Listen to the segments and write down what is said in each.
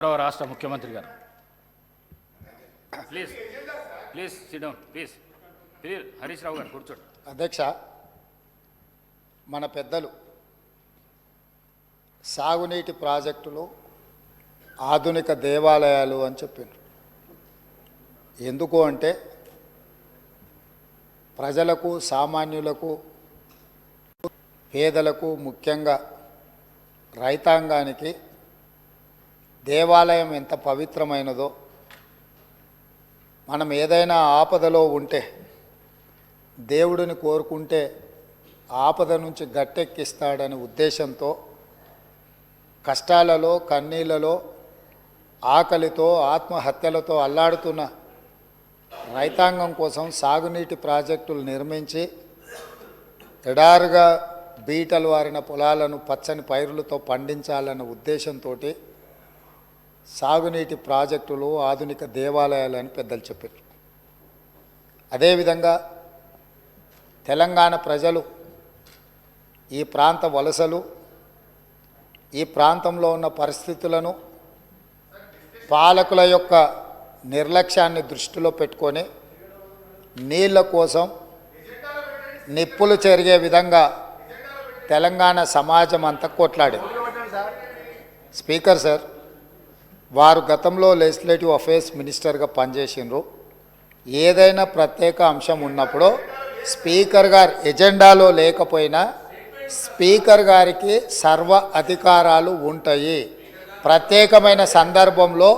రాష్ట్ర ముఖ్యమంత్రి గారు please please sit down please please Harish Rao గారు కూర్చోండి. అధ్యక్ష, మన పెద్దలు సాగునీటి ప్రాజెక్టులు ఆధునిక దేవాలయాలు అని చెప్పారు. ఎందుకు అంటే ప్రజలకు, సామాన్యులకు, పేదలకు, ముఖ్యంగా రైతాంగానికి దేవాలయం ఎంత పవిత్రమైనదో, మనం ఏదైనా ఆపదలో ఉంటే దేవుడిని కోరుకుంటే ఆపద నుంచి గట్టెక్కిస్తాడనే ఉద్దేశంతో కష్టాలలో, కన్నీళ్లలో, ఆకలితో, ఆత్మహత్యలతో అల్లాడుతున్న రైతాంగం కోసం సాగునీటి ప్రాజెక్టులు నిర్మించి ఎడారుగా బీటలు వారిన పొలాలను పచ్చని పైరులతో పండించాలన్న ఉద్దేశంతో సాగునీటి ప్రాజెక్టులు ఆధునిక దేవాలయాలు అని పెద్దలు చెప్పారు. అదేవిధంగా తెలంగాణ ప్రజలు, ఈ ప్రాంత వలసలు, ఈ ప్రాంతంలో ఉన్న పరిస్థితులను, పాలకుల యొక్క నిర్లక్ష్యాన్ని దృష్టిలో పెట్టుకొని నీళ్ళ కోసం నిప్పులు చెరిగే విధంగా తెలంగాణ సమాజం అంతా కొట్లాడింది. స్పీకర్ సార్, వారు గతంలో లెజిస్లేటివ్ అఫేర్స్ మినిస్టర్గా పనిచేసినారు. ఏదైనా ప్రత్యేక అంశం ఉన్నప్పుడు స్పీకర్ గారు ఎజెండాలో లేకపోయినా స్పీకర్ గారికి సర్వ అధికారాలు ఉంటాయి. ప్రత్యేకమైన సందర్భంలో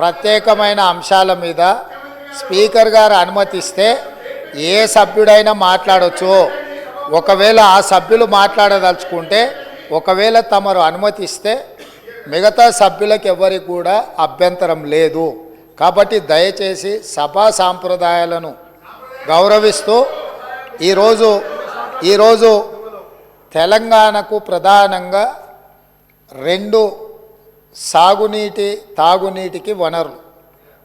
ప్రత్యేకమైన అంశాల మీద స్పీకర్ గారు అనుమతిస్తే ఏ సభ్యుడైనా మాట్లాడవచ్చు. ఒకవేళ ఆ సభ్యులు మాట్లాడదలుచుకుంటే, ఒకవేళ తమరు అనుమతిస్తే మిగతా సభ్యులకు ఎవరికి కూడా అభ్యంతరం లేదు. కాబట్టి దయచేసి సభా సాంప్రదాయాలను గౌరవిస్తూ ఈరోజు తెలంగాణకు ప్రధానంగా రెండు సాగునీటి, తాగునీటికి వనరులు.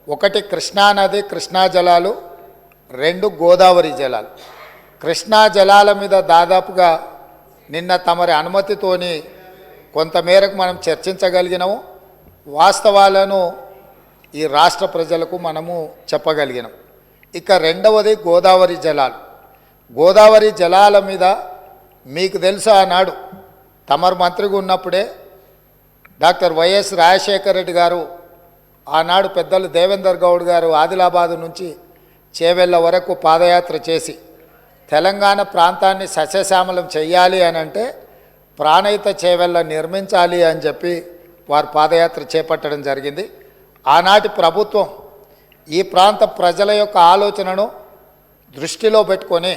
ఒకటి కృష్ణానది, కృష్ణా జలాలు, రెండు గోదావరి జలాలు. కృష్ణా జలాల మీద దాదాపుగా నిన్న తమరి అనుమతితోని కొంతమేరకు మనం చర్చించగలిగినాము. వాస్తవాలను ఈ రాష్ట్ర ప్రజలకు మనము చెప్పగలిగినాం. ఇక రెండవది గోదావరి జలాలు. గోదావరి జలాల మీద మీకు తెలుసు, ఆనాడు తమరు మంత్రిగా ఉన్నప్పుడే డాక్టర్ వైఎస్ రాజశేఖర రెడ్డి గారు, ఆనాడు పెద్దలు దేవేందర్ గౌడ్ గారు ఆదిలాబాదు నుంచి చేవెళ్ళ వరకు పాదయాత్ర చేసి తెలంగాణ ప్రాంతాన్ని సస్యశ్యామలం చెయ్యాలి అని అంటే ప్రాణహిత చేవెళ్ళ నిర్మించాలి అని చెప్పి వారు పాదయాత్ర చేపట్టడం జరిగింది. ఆనాటి ప్రభుత్వం ఈ ప్రాంత ప్రజల యొక్క ఆలోచనను దృష్టిలో పెట్టుకొని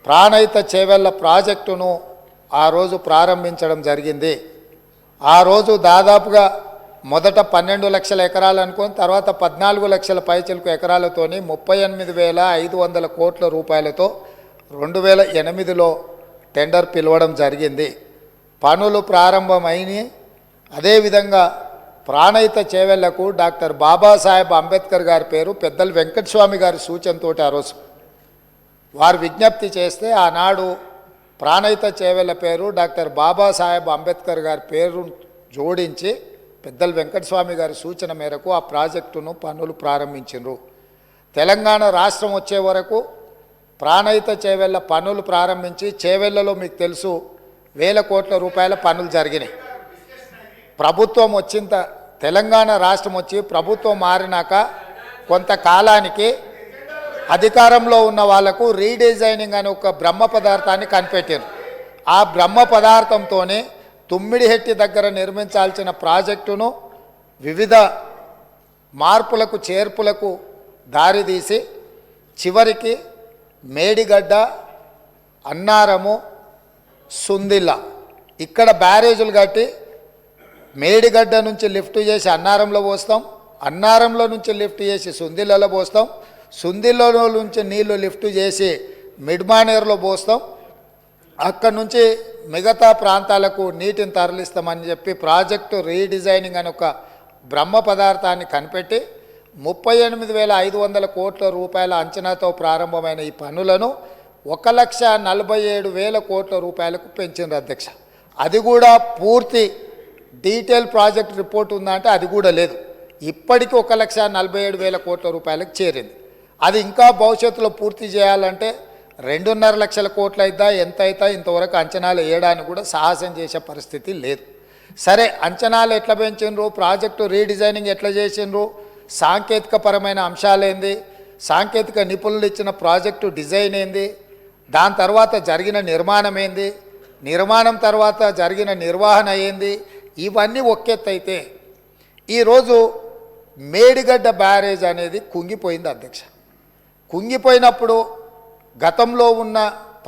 ప్రాణహిత చేవెళ్ళ ప్రాజెక్టును ఆ రోజు ప్రారంభించడం జరిగింది. ఆ రోజు దాదాపుగా మొదట 12 లక్షల ఎకరాలు అనుకొని తర్వాత 14 లక్షల పైచిలకు ఎకరాలతోని 38,500 కోట్ల రూపాయలతో 2008లో టెండర్ పిలవడం జరిగింది. పనులు ప్రారంభమైనవి. అదేవిధంగా ప్రాణహిత చేవెళ్లకు డాక్టర్ బాబాసాహెబ్ అంబేద్కర్ గారి పేరు పెద్దలు వెంకటస్వామి గారి సూచనతో ఆ రోజు వారు విజ్ఞప్తి చేస్తే ఆనాడు ప్రాణహిత చేవెళ్ల పేరు డాక్టర్ బాబాసాహెబ్ అంబేద్కర్ గారి పేరు జోడించి పెద్దలు వెంకటస్వామి గారి సూచన మేరకు ఆ ప్రాజెక్టును పనులు ప్రారంభించారు. తెలంగాణ రాష్ట్రం వచ్చే వరకు ప్రాణహిత చేవెళ్ళ పనులు ప్రారంభించి చేవెళ్లలో మీకు తెలుసు 1000 కోట్ల రూపాయల పనులు జరిగినాయి. ప్రభుత్వం తెలంగాణ రాష్ట్రం వచ్చి ప్రభుత్వం మారినాక కొంతకాలానికి అధికారంలో ఉన్న వాళ్లకు రీడిజైనింగ్ అనే ఒక బ్రహ్మ పదార్థాన్ని కనిపెట్టారు. ఆ బ్రహ్మ పదార్థంతోనే తుమ్మిడిహెట్టి దగ్గర నిర్మించాల్సిన ప్రాజెక్టును వివిధ మార్పులకు, చేర్పులకు దారితీసి చివరికి మేడిగడ్డ, అన్నారము, సుందిల్ల ఇక్కడ బ్యారేజులు కట్టి మేడిగడ్డ నుంచి లిఫ్ట్ చేసి అన్నారంలో పోస్తాం, అన్నారంలో నుంచి లిఫ్ట్ చేసి సుందిల్లలో పోస్తాం, సుందిల్లలో నుంచి నీళ్లు లిఫ్ట్ చేసి మిడ్మానేర్లో పోస్తాం, అక్కడి నుంచి మిగతా ప్రాంతాలకు నీటిని తరలిస్తామని చెప్పి ప్రాజెక్టు రీడిజైనింగ్ అని ఒక బ్రహ్మ పదార్థాన్ని కనిపెట్టి 38,500 కోట్ల రూపాయల అంచనాతో ప్రారంభమైన ఈ పనులను 1,47,000 కోట్ల రూపాయలకు పెంచింది అధ్యక్ష. అది కూడా పూర్తి డీటెయిల్ ప్రాజెక్ట్ రిపోర్ట్ ఉందా అంటే అది కూడా లేదు. ఇప్పటికీ 1,47,000 కోట్ల రూపాయలకు చేరింది. అది ఇంకా భవిష్యత్తులో పూర్తి చేయాలంటే 2.5 లక్షల కోట్లు అయిద్దా ఎంత అవుతా ఇంతవరకు అంచనాలు వేయడానికి కూడా సాహసం చేసే పరిస్థితి లేదు. సరే, అంచనాలు ఎట్లా పెంచిండ్రు, ప్రాజెక్టు రీడిజైనింగ్ ఎట్లా చేసిండ్రు, సాంకేతిక పరమైన అంశాలేంది, సాంకేతిక నిపుణులు ఇచ్చిన ప్రాజెక్టు డిజైన్ ఏంది, దాని తర్వాత జరిగిన నిర్మాణం ఏంది, నిర్మాణం తర్వాత జరిగిన నిర్వహణ ఏంది, ఇవన్నీ ఒక్కెత్తైతే ఈరోజు మేడిగడ్డ బ్యారేజ్ అనేది కుంగిపోయింది అధ్యక్ష. కుంగిపోయినప్పుడు గతంలో ఉన్న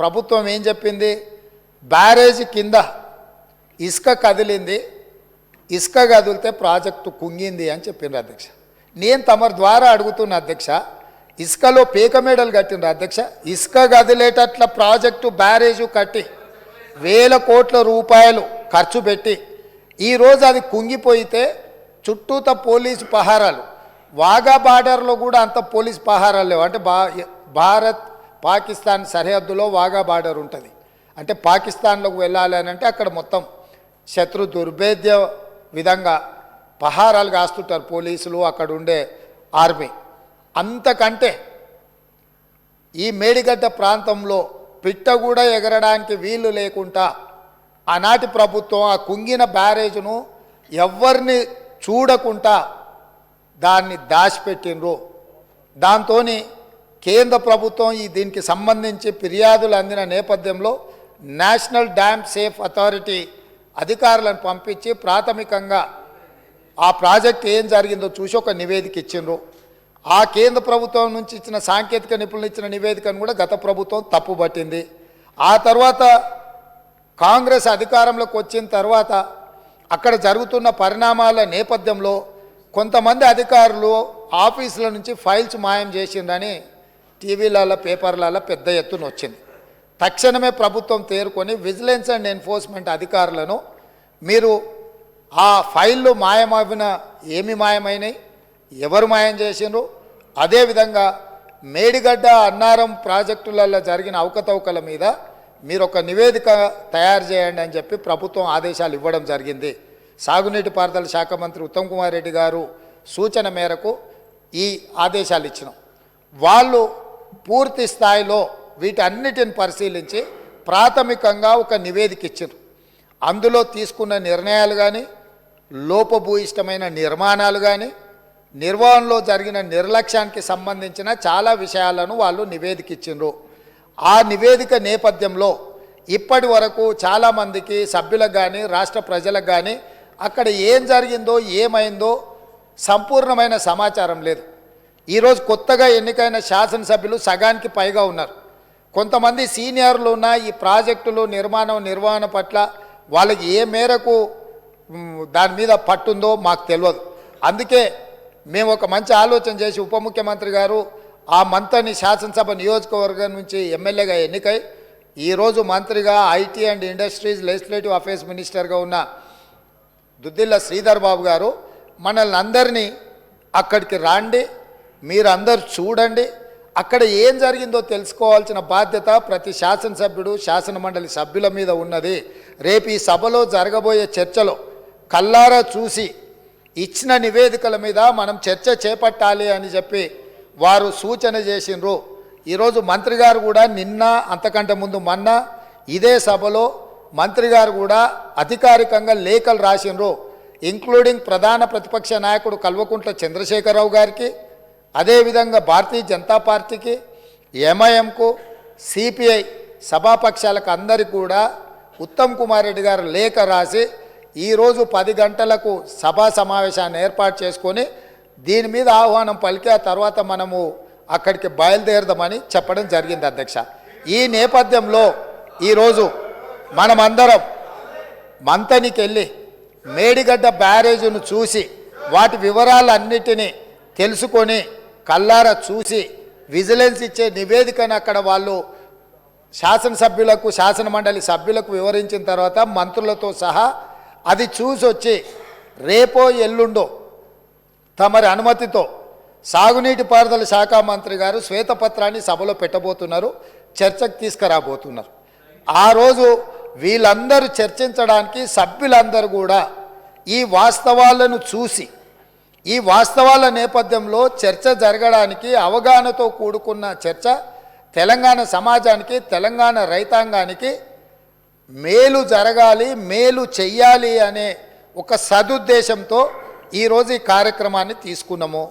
ప్రభుత్వం ఏం చెప్పింది, బ్యారేజ్ కింద ఇసుక కదిలింది, ఇసుక కదిలితే ప్రాజెక్టు కుంగింది అని చెప్పిండ్రు అధ్యక్ష. నేను తమరి ద్వారా అడుగుతున్న అధ్యక్ష, ఇసుకలో పేక మేడలు కట్టిండ్రు అధ్యక్ష. ఇసుక కదిలేటట్ల ప్రాజెక్టు బ్యారేజు కట్టి 1,000 కోట్ల రూపాయలు ఖర్చు పెట్టి ఈరోజు అది కుంగిపోయితే చుట్టూత పోలీసు పహారాలు, వాఘా బార్డర్లో కూడా అంత పోలీసు పహారాలు లేవు. అంటే భారత్ పాకిస్తాన్ సరిహద్దులో వాఘా బార్డర్ ఉంటుంది. అంటే పాకిస్తాన్లోకి వెళ్ళాలి అని అంటే అక్కడ మొత్తం శత్రు దుర్భేద్య విధంగా పహారాలు కాస్తుంటారు పోలీసులు, అక్కడ ఉండే ఆర్మీ. అంతకంటే ఈ మేడిగడ్డ ప్రాంతంలో పిట్ట కూడా ఎగరడానికి వీలు లేకుండా ఆనాటి ప్రభుత్వం ఆ కుంగిన బ్యారేజ్ను ఎవరిని చూడకుండా దాన్ని దాచిపెట్టినరు. దాంతో కేంద్ర ప్రభుత్వం దీనికి సంబంధించి ఫిర్యాదులు అందిన నేపథ్యంలో నేషనల్ డ్యామ్ సేఫ్ అథారిటీ అధికారులను పంపించి ప్రాథమికంగా ఆ ప్రాజెక్ట్ ఏం జరిగిందో చూసి ఒక నివేదిక ఇచ్చిండ్రు. ఆ కేంద్ర ప్రభుత్వం నుంచి ఇచ్చిన సాంకేతిక నిపుణులు ఇచ్చిన నివేదికను కూడా గత ప్రభుత్వం తప్పుపట్టింది. ఆ తర్వాత కాంగ్రెస్ అధికారంలోకి వచ్చిన తర్వాత అక్కడ జరుగుతున్న పరిణామాల నేపథ్యంలో కొంతమంది అధికారులు ఆఫీసుల నుంచి ఫైల్స్ మాయం చేసిందని టీవీలలో పేపర్లలో పెద్ద ఎత్తున వచ్చింది. తక్షణమే ప్రభుత్వం తేరుకొని విజిలెన్స్ అండ్ ఎన్ఫోర్స్మెంట్ అధికారులను మీరు ఆ ఫైళ్ళు మాయమవిన ఏమి మాయమైనాయి, ఎవరు మాయం చేసిండ్రు, అదేవిధంగా మేడిగడ్డ అన్నారం ప్రాజెక్టులలో జరిగిన అవకతవకల మీద మీరు ఒక నివేదిక తయారు చేయండి అని చెప్పి ప్రభుత్వం ఆదేశాలు ఇవ్వడం జరిగింది. సాగునీటి పారుదల శాఖ మంత్రి ఉత్తమ్ కుమార్ రెడ్డి గారు సూచన మేరకు ఈ ఆదేశాలు ఇచ్చినాం. వాళ్ళు పూర్తి స్థాయిలో వీటన్నిటిని పరిశీలించి ప్రాథమికంగా ఒక నివేదిక ఇచ్చారు. అందులో తీసుకున్న నిర్ణయాలు కానీ, లోపభూయిష్టమైన నిర్మాణాలు కానీ, నిర్వహణలో జరిగిన నిర్లక్ష్యానికి సంబంధించిన చాలా విషయాలను వాళ్ళు నివేదిక ఇచ్చిండ్రు. ఆ నివేదిక నేపథ్యంలో ఇప్పటి వరకు చాలామందికి సభ్యులకు కానీ రాష్ట్ర ప్రజలకు కానీ అక్కడ ఏం జరిగిందో ఏమైందో సంపూర్ణమైన సమాచారం లేదు. ఈరోజు కొత్తగా ఎన్నికైన శాసనసభ్యులు సగానికి పైగా ఉన్నారు. కొంతమంది సీనియర్లు ఉన్న ఈ ప్రాజెక్టులు నిర్వహణ పట్ల వాళ్ళకి ఏ మేరకు దాని మీద పట్టుందో మాకు తెలియదు. అందుకే మేము ఒక మంచి ఆలోచన చేసి ఉప ముఖ్యమంత్రి గారు ఆ మంత్రిని శాసనసభ నియోజకవర్గం నుంచి ఎమ్మెల్యేగా ఎన్నికై ఈరోజు మంత్రిగా IT and industries legislative affairs మినిస్టర్గా ఉన్న దుద్దిల్ల శ్రీధర్ బాబు గారు మనల్ని అందరినీ అక్కడికి రాండి, మీరందరూ చూడండి, అక్కడ ఏం జరిగిందో తెలుసుకోవాల్సిన బాధ్యత ప్రతి శాసనసభ్యుడు శాసనమండలి సభ్యుల మీద ఉన్నది. రేపు ఈ సభలో జరగబోయే చర్చలో కల్లారా చూసి ఇచ్చిన నివేదికల మీద మనం చర్చ చేపట్టాలి అని చెప్పి వారు సూచన చేసిండ్రు. ఈరోజు మంత్రి గారు కూడా నిన్న అంతకంటే ముందు మొన్న ఇదే సభలో మంత్రి గారు కూడా అధికారికంగా లేఖలు రాసిండ్రు. ఇంక్లూడింగ్ ప్రధాన ప్రతిపక్ష నాయకుడు కల్వకుంట్ల చంద్రశేఖరరావు గారికి, అదేవిధంగా భారతీయ జనతా పార్టీకి, ఎంఐఎంకు, సిపిఐ సభాపక్షాలకు అందరికీ కూడా ఉత్తమ్ కుమార్ రెడ్డి గారు లేఖ రాసి ఈరోజు 10 గంటలకు సభా సమావేశాన్ని ఏర్పాటు చేసుకొని దీని మీద ఆహ్వానం పలికి ఆ తర్వాత మనము అక్కడికి బయలుదేరదామని చెప్పడం జరిగింది అధ్యక్ష. ఈ నేపథ్యంలో ఈరోజు మనమందరం మంతనికి వెళ్ళి మేడిగడ్డ బ్యారేజీను చూసి వాటి వివరాలన్నిటినీ తెలుసుకొని కల్లారా చూసి విజిలెన్స్ ఇచ్చే నివేదికను అక్కడ వాళ్ళు శాసనసభ్యులకు శాసనమండలి సభ్యులకు వివరించిన తర్వాత మంత్రులతో సహా అది చూసి వచ్చి రేపో ఎల్లుండో తమరి అనుమతితో సాగునీటి పారుదల శాఖ మంత్రి గారు శ్వేతపత్రాన్ని సభలో పెట్టబోతున్నారు, చర్చకు తీసుకురాబోతున్నారు. ఆ రోజు వీళ్ళందరూ చర్చించడానికి సభ్యులందరూ కూడా ఈ వాస్తవాలను చూసి ఈ వాస్తవాల నేపథ్యంలో చర్చ జరగడానికి అవగాహనతో కూడుకున్న చర్చ తెలంగాణ సమాజానికి తెలంగాణ రైతాంగానికి మేలు జరగాలి, మేలు చెయ్యాలి అనే ఒక సదుద్దేశంతో ఈరోజు ఈ కార్యక్రమాన్ని తీసుకున్నాము.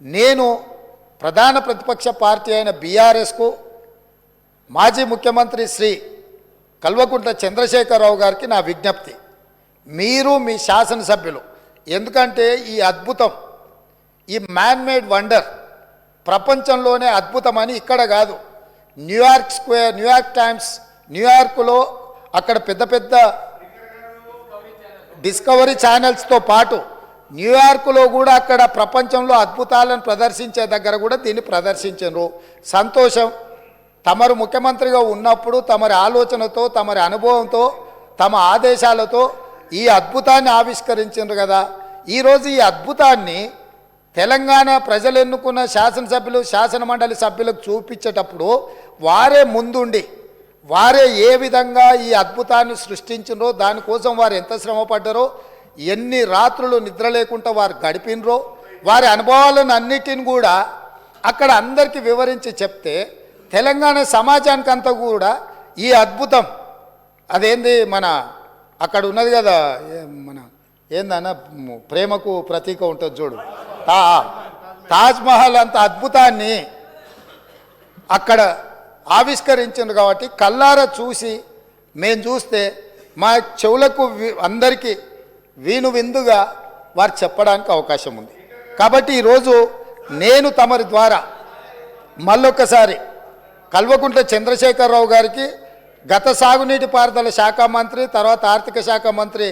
నేను ప్రధాన ప్రతిపక్ష పార్టీ అయిన బీఆర్ఎస్కు మాజీ ముఖ్యమంత్రి శ్రీ కల్వకుంట్ల చంద్రశేఖరరావు గారికి నా విజ్ఞప్తి, మీరు మీ శాసనసభ్యులు, ఎందుకంటే ఈ అద్భుతం, ఈ మ్యాన్మేడ్ వండర్ ప్రపంచంలోనే అద్భుతమని ఇక్కడ కాదు, న్యూయార్క్ స్క్వేర్, న్యూయార్క్ టైమ్స్, న్యూయార్క్లో అక్కడ పెద్ద పెద్ద డిస్కవరీ ఛానల్స్తో పాటు న్యూయార్క్లో కూడా అక్కడ ప్రపంచంలో అద్భుతాలను ప్రదర్శించే దగ్గర కూడా దీన్ని ప్రదర్శించారు. సంతోషం. తమరు ముఖ్యమంత్రిగా ఉన్నప్పుడు తమరి ఆలోచనతో, తమరి అనుభవంతో, తమ ఆదేశాలతో ఈ అద్భుతాన్ని ఆవిష్కరించారు కదా. ఈరోజు ఈ అద్భుతాన్ని తెలంగాణ ప్రజలు ఎన్నుకున్న శాసనసభ్యులు, శాసనమండలి సభ్యులకు చూపించేటప్పుడు వారే ముందుండి వారే ఏ విధంగా ఈ అద్భుతాన్ని సృష్టించినరో, దానికోసం వారు ఎంత శ్రమపడ్డారో, ఎన్ని రాత్రులు నిద్ర లేకుండా వారు గడిపినరో, వారి అనుభవాలను అన్నిటిని కూడా అక్కడ అందరికీ వివరించి చెప్తే తెలంగాణ సమాజానికి అంతా కూడా ఈ అద్భుతం అదేంది మన అక్కడ ఉన్నది కదా, మన ఏందన్న ప్రేమకు ప్రతీక ఉంటుంది చూడు, తాజ్మహల్ అంత అద్భుతాన్ని అక్కడ ఆవిష్కరించింది కాబట్టి కళ్ళారా చూసి మేము చూస్తే మా చెవులకు అందరికీ వీను విందుగా వారు చెప్పడానికి అవకాశం ఉంది. కాబట్టి ఈరోజు నేను తమరి ద్వారా మళ్ళొక్కసారి కల్వకుంట్ల చంద్రశేఖరరావు గారికి, గత సాగునీటి పారుదల శాఖ మంత్రి, తర్వాత ఆర్థిక శాఖ మంత్రి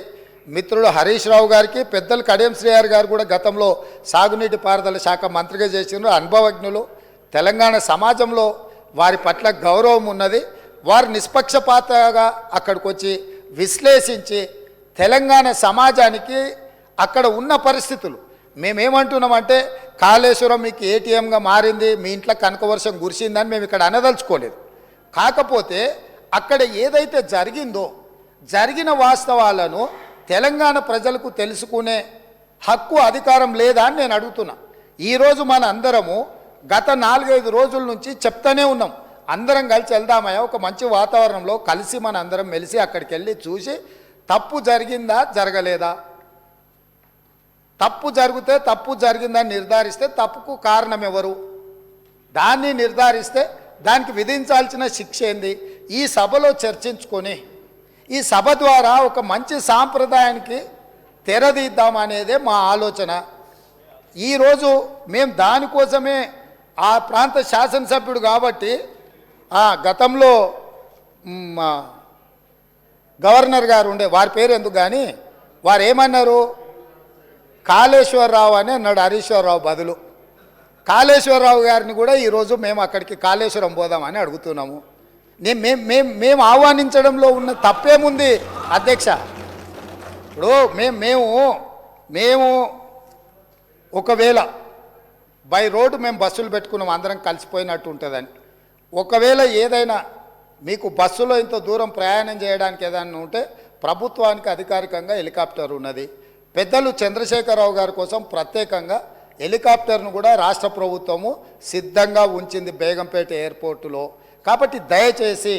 మిత్రుడు హరీష్ రావు గారికి, పెద్దలు కడియం శ్రీహరి గారు కూడా గతంలో సాగునీటి పారుదల శాఖ మంత్రిగా చేసిన అనుభవజ్ఞులు, తెలంగాణ సమాజంలో వారి పట్ల గౌరవం ఉన్నది. వారు నిష్పక్షపాతంగా అక్కడికి వచ్చి విశ్లేషించి తెలంగాణ సమాజానికి అక్కడ ఉన్న పరిస్థితులు, మేమేమంటున్నామంటే కాళేశ్వరం మీకు ఏటీఎంగా మారింది, మీ ఇంట్లో కనకవర్షం కురిసిందని మేము ఇక్కడ అనదలుచుకోలేదు. కాకపోతే అక్కడ ఏదైతే జరిగిందో, జరిగిన వాస్తవాలను తెలంగాణ ప్రజలకు తెలుసుకునే హక్కు, అధికారం లేదా అని నేను అడుగుతున్నా. ఈరోజు మన అందరము గత 4-5 రోజుల నుంచి చెప్తానే ఉన్నాం, అందరం కలిసి వెళ్దామయ్యా, ఒక మంచి వాతావరణంలో కలిసి మన అందరం మెలిసి అక్కడికి వెళ్ళి చూసి తప్పు జరిగిందా జరగలేదా, తప్పు జరిగితే తప్పు జరిగిందని నిర్ధారిస్తే తప్పుకు కారణం ఎవరు, దాన్ని నిర్ధారిస్తే దానికి విధించాల్సిన శిక్ష ఏంది, ఈ సభలో చర్చించుకొని ఈ సభ ద్వారా ఒక మంచి సాంప్రదాయానికి తెరదీద్దామనేదే మా ఆలోచన. ఈరోజు మేము దానికోసమే ఆ ప్రాంత శాసనసభ్యుడు కాబట్టి గతంలో గవర్నర్ గారు ఉండే, వారి పేరు ఎందుకు కానీ వారు ఏమన్నారు, కాళేశ్వరరావు అని అన్నాడు హరీశ్వరరావు బదులు. కాళేశ్వరరావు గారిని కూడా ఈరోజు మేము అక్కడికి కాళేశ్వరం పోదామని అడుగుతున్నాము. మేము ఆహ్వానించడంలో ఉన్న తప్పేముంది అధ్యక్ష? ఇప్పుడు మేము ఒకవేళ బై రోడ్డు మేము బస్సులు పెట్టుకున్నాం, అందరం కలిసిపోయినట్టు ఉంటుందని. ఒకవేళ ఏదైనా మీకు బస్సులో ఇంత దూరం ప్రయాణం చేయడానికి ఏదైనా ఉంటే ప్రభుత్వానికి అధికారికంగా హెలికాప్టర్ ఉన్నది. పెద్దలు చంద్రశేఖరరావు గారి కోసం ప్రత్యేకంగా హెలికాప్టర్ను కూడా రాష్ట్ర ప్రభుత్వము సిద్ధంగా ఉంచింది బేగంపేట ఎయిర్పోర్టులో. కాబట్టి దయచేసి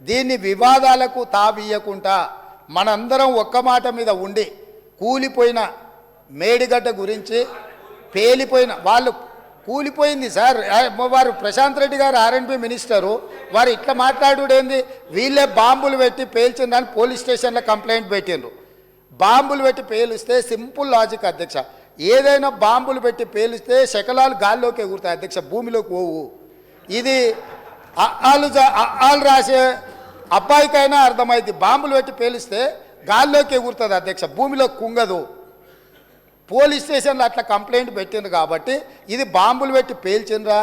దీన్ని వివాదాలకు తావియ్యకుండా మనందరం ఒక్క మాట మీద ఉండి, కూలిపోయిన మేడిగడ్డ గురించి, పేలిపోయిన వాళ్ళు కూలిపోయింది సార్, వారు ప్రశాంత్ రెడ్డి గారు ఆర్ఎండ్బి మినిస్టరు, వారు ఇట్లా మాట్లాడుడేంది, వీళ్ళే బాంబులు పెట్టి పేల్చిందని పోలీస్ స్టేషన్లో కంప్లైంట్ పెట్టిండ్రు. బాంబులు పెట్టి పేలిస్తే సింపుల్ లాజిక్ అధ్యక్ష, ఏదైనా బాంబులు పెట్టి పేలిస్తే శకలాలు గాల్లోకి ఎగురుతాయి అధ్యక్ష, భూమిలోకి పోవు. ఇది ఆలు రాసే అబ్బాయికైనా అర్థమైంది, బాంబులు పెట్టి పేలిస్తే గాల్లోకి ఎగురుతుంది అధ్యక్ష, భూమిలో కుంగదు. పోలీస్ స్టేషన్లో అట్లా కంప్లైంట్ పెట్టిండ్రు కాబట్టి ఇది బాంబులు పెట్టి పేల్చిండ్రా,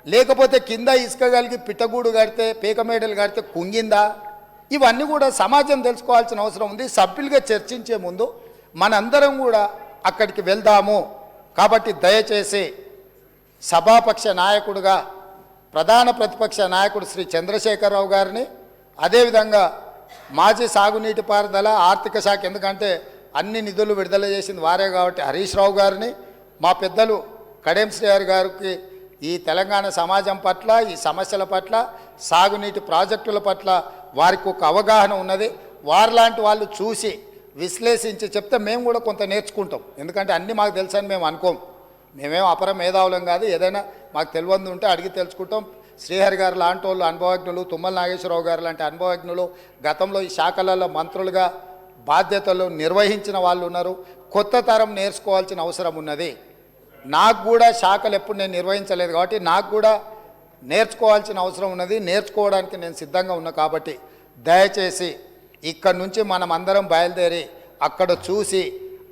లేకపోతే కింద ఇసుక కలిగి పిట్టగూడు కడితే, పీకమేడలు కడితే కుంగిందా, ఇవన్నీ కూడా సమాజం తెలుసుకోవాల్సిన అవసరం ఉంది. సభ్యులుగా చర్చించే ముందు మనందరం కూడా అక్కడికి వెళ్దాము. కాబట్టి దయచేసి సభాపక్ష నాయకుడిగా ప్రధాన ప్రతిపక్ష నాయకుడు శ్రీ చంద్రశేఖరరావు గారిని, అదేవిధంగా మాజీ సాగునీటి పారుదల ఆర్థిక శాఖ, ఎందుకంటే అన్ని నిధులు విడుదల చేసింది వారే కాబట్టి హరీష్ రావు గారిని మా పెద్దలు కడెం శ్రీహరి గారికి ఈ తెలంగాణ సమాజం పట్ల ఈ సమస్యల పట్ల సాగునీటి ప్రాజెక్టుల పట్ల వారికి ఒక అవగాహన ఉన్నది. వారిలాంటి వాళ్ళు చూసి విశ్లేషించి చెప్తే మేము కూడా కొంత నేర్చుకుంటాం. ఎందుకంటే అన్నీ మాకు తెలుసని మేము అనుకోం. మేమేం అపర మేధావులం కాదు. ఏదైనా మాకు తెలియంది ఉంటే అడిగి తెలుసుకుంటాం. శ్రీహరి గారు లాంటి వాళ్ళు అనుభవజ్ఞులు, తుమ్మల నాగేశ్వరరావు గారు లాంటి అనుభవజ్ఞులు గతంలో ఈ శాఖలలో మంత్రులుగా బాధ్యతలు నిర్వహించిన వాళ్ళు ఉన్నారు. కొత్త తరం నేర్చుకోవాల్సిన అవసరం ఉన్నది. నాకు కూడా శాఖలు ఎప్పుడు నేను నిర్వహించలేదు కాబట్టి నాకు కూడా నేర్చుకోవాల్సిన అవసరం ఉన్నది. నేర్చుకోవడానికి నేను సిద్ధంగా ఉన్నా కాబట్టి దయచేసి ఇక్కడ నుంచి మనం అందరం బయలుదేరి అక్కడ చూసి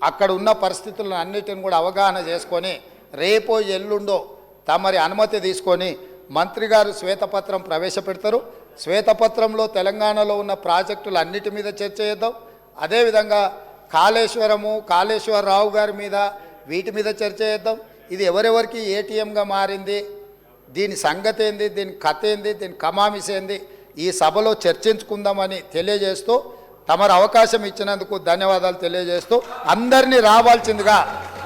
అక్కడ ఉన్న పరిస్థితులను అన్నిటిని కూడా అవగాహన చేసుకొని రేపో ఎల్లుండో తమరి అనుమతి తీసుకొని మంత్రి గారు శ్వేతపత్రం ప్రవేశపెడతారు. శ్వేతపత్రంలో తెలంగాణలో ఉన్న ప్రాజెక్టులు అన్నిటి మీద చర్చ చేద్దాం. అదేవిధంగా కాళేశ్వరరావు గారి మీద వీటి మీద చర్చ చేద్దాం. ఇది ఎవరెవరికి ఏటీఎంగా మారింది, దీని సంగతి ఏంది, దీని కథ ఏంది, దీని కమామిస్ ఏంది ఈ సభలో చర్చించుకుందామని తెలియజేస్తూ తమరు అవకాశం ఇచ్చినందుకు ధన్యవాదాలు తెలియజేస్తూ అందరినీ రావాల్సిందిగా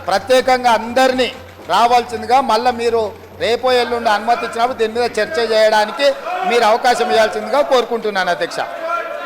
ప్రత్యేకంగా అందరినీ రావాల్సిందిగా మళ్ళీ మీరు రేపో ఎల్లుండి అనుమతి ఇచ్చినప్పుడు దీని మీద చర్చ చేయడానికి మీరు అవకాశం ఇవ్వాల్సిందిగా కోరుకుంటున్నాను అధ్యక్ష.